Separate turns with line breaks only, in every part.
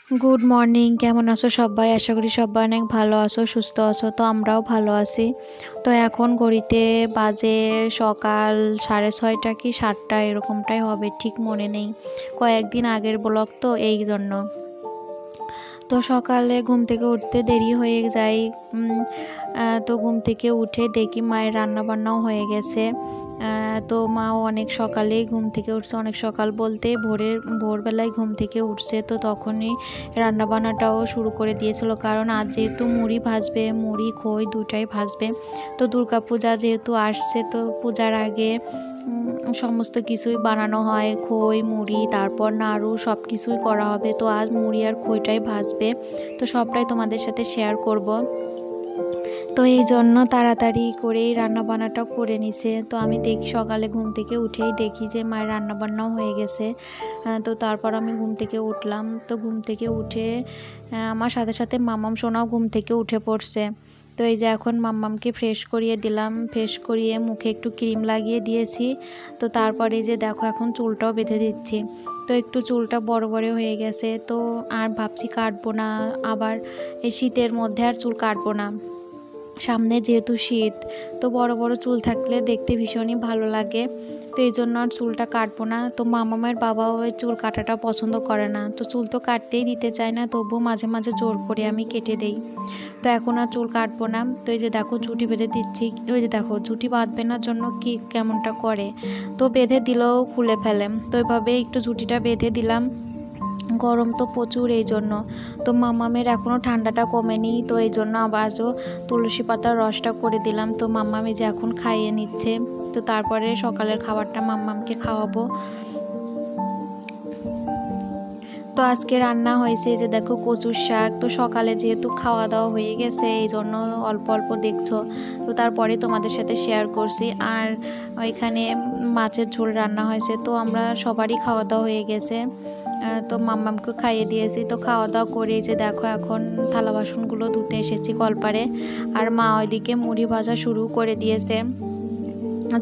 Good morning, কেমন আছো সবাই? আশা করি সবাই অনেক ভালো আছো, সুস্থ আছো। তো আমরাও ভালো আছি। তো এখন ঘড়িতে বাজে সকাল 6:30 কি 7টা এরকমটাই হবে, ঠিক মনে নেই। কয়েকদিন আগের ব্লগ তো এই জন্য। তো সকালে ঘুম থেকে উঠতে দেরি হয়ে যায়। তো ঘুম থেকে উঠে দেখি মায়ের রান্নাবান্নাও হয়ে গেছে। তো মাও অনেক সকালেই ঘুম থেকে উঠছে, অনেক সকাল বলতে ভোরবেলায় ঘুম থেকে উঠছে। তো তখনই রান্নাবান্নাটাও শুরু করে দিয়েছিল, কারণ আজ যেহেতু মুড়ি ভাজবে, মুড়ি খই দুটাই ভাজবে। তো দুর্গাপূজা যেহেতু আসছে, তো পূজার আগে সমস্ত কিছুই বানানো হয়, খই মুড়ি তারপর নাড়ু সব কিছুই করা হবে। তো আজ মুড়ি আর খইটাই ভাজবে, তো সবটাই তোমাদের সাথে শেয়ার করব। তো এই জন্য তাড়াতাড়ি করেই রান্নাবান্নাটা করে নিছে। তো আমি দেখি সকালে ঘুম থেকে উঠেই দেখি যে মায়ের রান্নাবান্নাও হয়ে গেছে। তো তারপর আমি ঘুম থেকে উঠলাম। তো ঘুম থেকে উঠে আমার সাথে সাথে মাম্মাম সোনাও ঘুম থেকে উঠে পড়ছে। তো এই যে এখন মাম্মামকে ফ্রেশ করিয়ে দিলাম, ফ্রেশ করিয়ে মুখে একটু ক্রিম লাগিয়ে দিয়েছি। তো তারপরে যে দেখো এখন চুলটাও বেঁধে দিচ্ছি। তো একটু চুলটা বড় বড় হয়ে গেছে, তো আর ভাবছি কাটবো না। আবার এই শীতের মধ্যে আর চুল কাটবো না, সামনে যেহেতু শীত। তো বড় বড় চুল থাকলে দেখতে ভীষণই ভালো লাগে। তো এই জন্য আর চুলটা কাটবো না। তো মামামের বাবাও ওই চুল কাটাটা পছন্দ করে না, তো চুল তো কাটতেই দিতে চায় না, তবুও মাঝে মাঝে জোর করে আমি কেটে দেই। তো এখন আর চুল কাটবো না। তো এই যে দেখো ঝুঁটি বেঁধে দিচ্ছি। ওই যে দেখো ঝুঁটি বাঁধবে না জন্য কি কেমনটা করে, তো বেঁধে দিলেও খুলে ফেলে। তো এইভাবে একটু ঝুঁটিটা বেঁধে দিলাম। গরম তো প্রচুর, এই জন্য। তো মাম্মামের এখনও ঠান্ডাটা কমেনি, তো এই জন্য আবারও তুলসী পাতার রসটা করে দিলাম। তো মাম্মামি যে এখন খাইয়ে নিচ্ছে। তো তারপরে সকালের খাবারটা মাম্মামকে খাওয়াবো। তো আজকে রান্না হয়েছে যে দেখো কচুর শাক। তো সকালে যেহেতু খাওয়া দাওয়া হয়ে গেছে, এই জন্য অল্প অল্প দেখছো। তো তারপরে তোমাদের সাথে শেয়ার করছি। আর ওইখানে মাছের ঝোল রান্না হয়েছে। তো আমরা সবারই খাওয়া দাওয়া হয়ে গেছে। তো মাম্মামকে খাইয়ে দিয়েছি। তো খাওয়া দাওয়া করে যে দেখো এখন থালা বাসনগুলো ধুতে এসেছি কলপারে। আর মা ওইদিকে মুড়ি ভাজা শুরু করে দিয়েছে,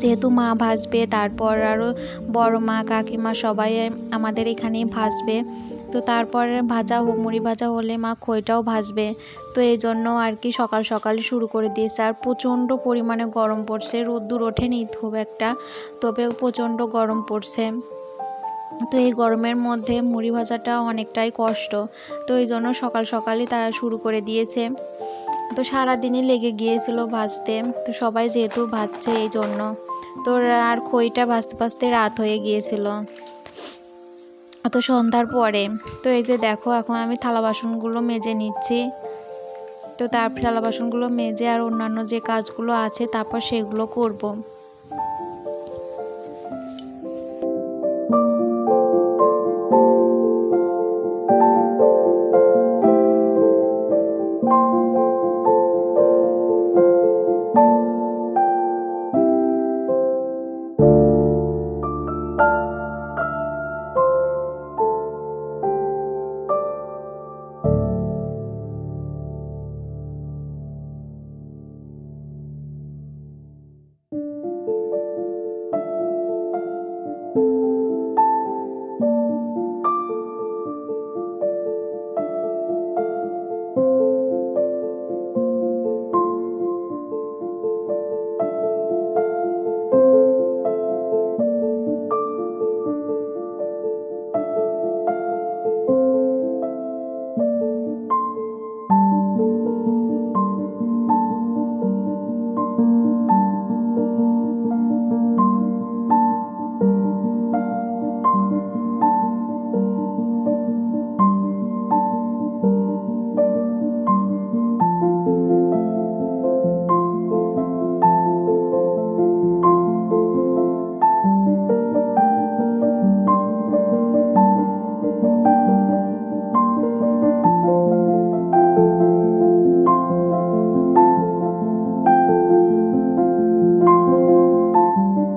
যেহেতু মা ভাজবে, তারপর আরও বড় মা কাকিমা সবাই আমাদের এখানেই ভাজবে। তো তারপরে মুড়ি ভাজা হলে মা খইটাও ভাজবে। তো এই জন্য আর কি সকাল সকাল শুরু করে দিয়েছে। আর প্রচণ্ড পরিমাণে গরম পড়ছে, রোদ্দুর ওঠেনি খুব একটা, তবে প্রচণ্ড গরম পড়ছে। তো এই গরমের মধ্যে মুড়ি ভাজাটা অনেকটাই কষ্ট। তো এই জন্য সকাল সকালই তারা শুরু করে দিয়েছে। তো সারাদিনই লেগে গিয়েছিল ভাজতে। তো সবাই যেহেতু ভাজছে এই জন্য। তো আর খইটা ভাজতে ভাজতে রাত হয়ে গিয়েছিল, তো সন্ধ্যার পরে। তো এই যে দেখো এখন আমি থালা বাসনগুলো মেজে নিচ্ছি। তো তারপর থালা বাসনগুলো মেজে আর অন্যান্য যে কাজগুলো আছে তারপর সেগুলো করব।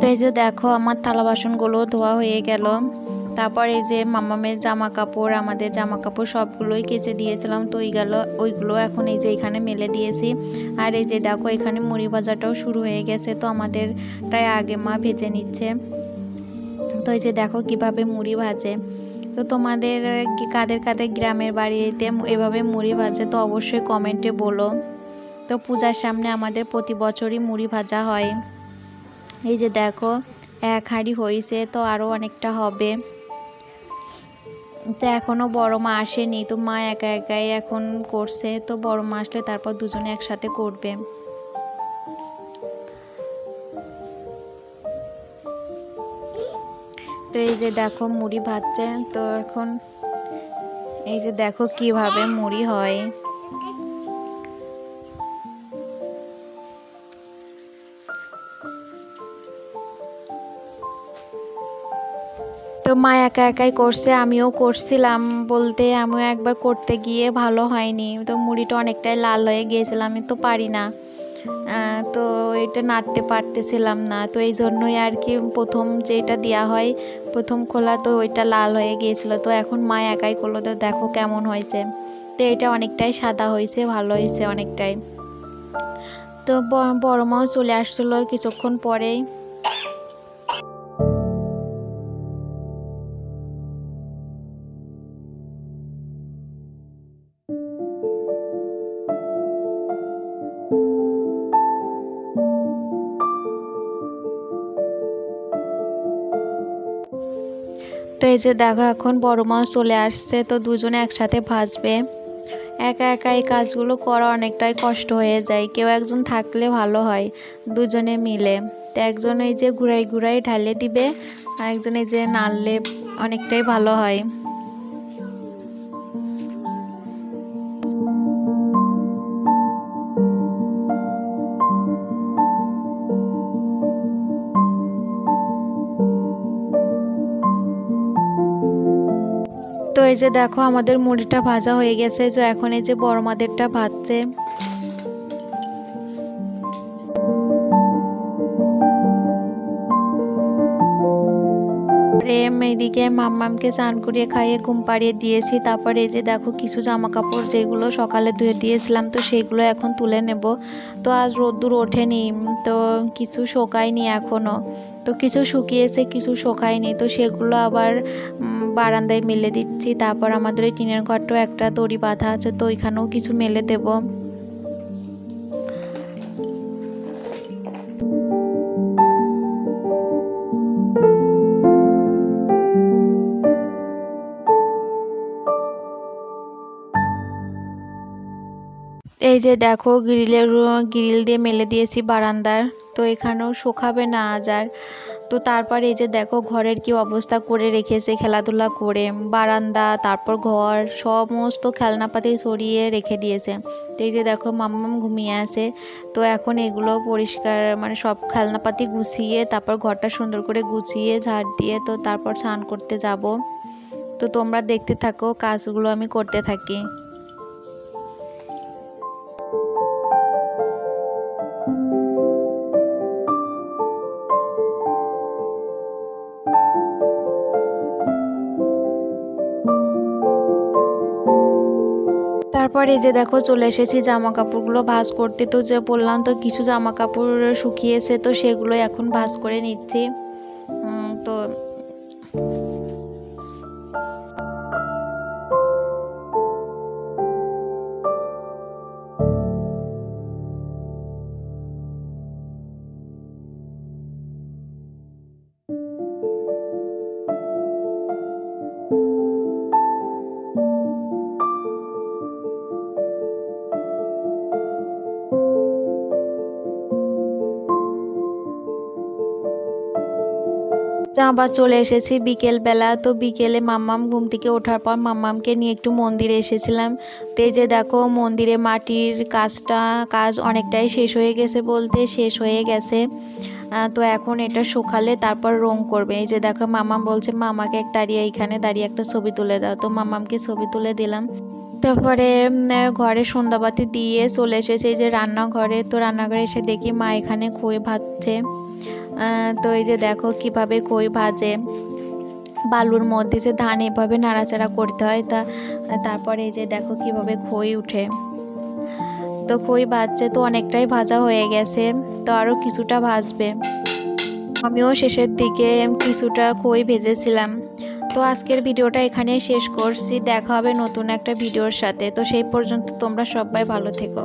তো এই যে দেখো আমার থালা বাসনগুলো ধোয়া হয়ে গেল। তারপর এই যে মাম্মামের জামা কাপড়, আমাদের জামা কাপড় সবগুলোই কেচে দিয়েছিলাম। তো ওইগুলো এখন এই যে এখানে মেলে দিয়েছি। আর এই যে দেখো এখানে মুড়ি ভাজাটাও শুরু হয়ে গেছে। তো আমাদেরটাই আগে মা ভেজে নিচ্ছে। তো এই যে দেখো কিভাবে মুড়ি ভাজে। তো তোমাদের কাদের কাদের গ্রামের বাড়িতে এভাবে মুড়ি ভাজে তো অবশ্যই কমেন্টে বলো। তো পূজার সামনে আমাদের প্রতি বছরই মুড়ি ভাজা হয়। এই যে দেখো এক হাঁড়ি হয়েছে, তো আরও অনেকটা হবে। তো এখনও বড় মা আসেনি, তো মা একা একাই এখন করছে। তো বড় মা আসলে তারপর দুজনে একসাথে করবে। তো এই যে দেখো মুড়ি ভাজছে। তো এখন এই যে দেখো কিভাবে মুড়ি হয়। তো মা একা একাই করছে, আমিও করছিলাম বলতে আমিও একবার করতে গিয়ে ভালো হয়নি। তো মুড়িটা অনেকটাই লাল হয়ে গিয়েছিল, আমি তো পারি না, তো এটা নাড়তে পারতেছিলাম না। তো এই জন্যই আর কি প্রথম যেটা দেওয়া হয় প্রথম খোলা, তো ওইটা লাল হয়ে গিয়েছিল। তো এখন মা একাই করলো, তো দেখো কেমন হয়েছে। তো এটা অনেকটাই সাদা হয়েছে, ভালো হয়েছে অনেকটাই। তো বড় মাও চলে আসছিলো কিছুক্ষণ পরেই। তো এই যে দেখো এখন বড় মা চলে আসছে, তো দুজনে একসাথে ভাজবে। একা একা এই কাজগুলো করা অনেকটাই কষ্ট হয়ে যায়, কেউ একজন থাকলে ভালো হয় দুজনে মিলে। তো একজন এই যে ঘুরাই ঘুরাই ঢালে দিবে, আর একজন এই যে নাড়লে অনেকটাই ভালো হয়। তো এই যে দেখো আমাদের মুড়িটা ভাজা হয়ে গেছে। তো এখন এই যে বড় মাদেরটা ভাজছে। এদিকে মাম্মামকে চান করিয়ে খাইয়ে ঘুম পাড়িয়ে দিয়েছি। তারপরে এই যে দেখো কিছু জামা কাপড় যেগুলো সকালে ধুয়ে দিয়েছিলাম, তো সেগুলো এখন তুলে নেব। তো আজ রোদ্দুর ওঠেনি, তো কিছু শোকায়নি এখনও। তো কিছু শুকিয়েছে, কিছু শোকায়নি, তো সেগুলো আবার বারান্দায় মেলে দিচ্ছি। তারপর আমাদের ওই টিনের ঘরটাও একটা দড়ি বাঁধা আছে, তো ওইখানেও কিছু মেলে দেবো। এই যে দেখো গ্রিল দিয়ে মেলে দিয়েছি বারান্দার, তো এখানেও শুকাবে না আজ আর। তো তারপর এই যে দেখো ঘরের কি অবস্থা করে রেখেছে, খেলাধুলা করে বারান্দা তারপর ঘর সমস্ত খেলনাপাতি সরিয়ে রেখে দিয়েছে। তো এই যে দেখো মাম্মাম ঘুমিয়ে আছে। তো এখন এগুলো পরিষ্কার মানে সব খেলনাপাতি গুছিয়ে তারপর ঘরটা সুন্দর করে গুছিয়ে ঝাড় দিয়ে তো তারপর স্নান করতে যাব। তো তোমরা দেখতে থাকো কাজগুলো আমি করতে থাকি। তারপর এই যে দেখো চলে এসেছি জামা কাপড়গুলো ভাঁজ করতে। তো যে বললাম তো কিছু জামা কাপড় শুকিয়েছে, তো সেগুলো এখন ভাঁজ করে নিচ্ছি। তো আবার চলে এসেছি বিকেলবেলা। তো বিকেলে মাম্মাম ঘুম থেকে ওঠার পর মাম্মামকে নিয়ে একটু মন্দিরে এসেছিলাম। তো এই যে দেখো মন্দিরে মাটির কাজ অনেকটাই শেষ হয়ে গেছে, বলতে শেষ হয়ে গেছে। তো এখন এটা শুকালে তারপর রং করবে। এই যে দেখো মাম্মাম বলছে মামাকে এইখানে দাঁড়িয়ে একটা ছবি তুলে দাও। তো মাম্মামকে ছবি তুলে দিলাম। তারপরে ঘরে সন্ধ্যাবাতি দিয়ে চলে এসেছে এই যে রান্নাঘরে। তো রান্নাঘরে এসে দেখি মা এখানে খই ভাজছে। তো এই যে দেখো কিভাবে খই ভাজে, বালুর মধ্যে যে ধান এভাবে নাড়াচাড়া করতে হয়। তারপরে এই যে দেখো কিভাবে খই উঠে। তো খই ভাজছে, তো অনেকটাই ভাজা হয়ে গেছে, তো আরও কিছুটা ভাজবে। আমিও শেষের দিকে কিছুটা খই ভেজেছিলাম। তো তো আজকের ভিডিওটা এখানেই শেষ করছি, দেখা হবে নতুন একটা ভিডিওর সাথে। তো সেই পর্যন্ত তোমরা সবাই ভালো থেকো।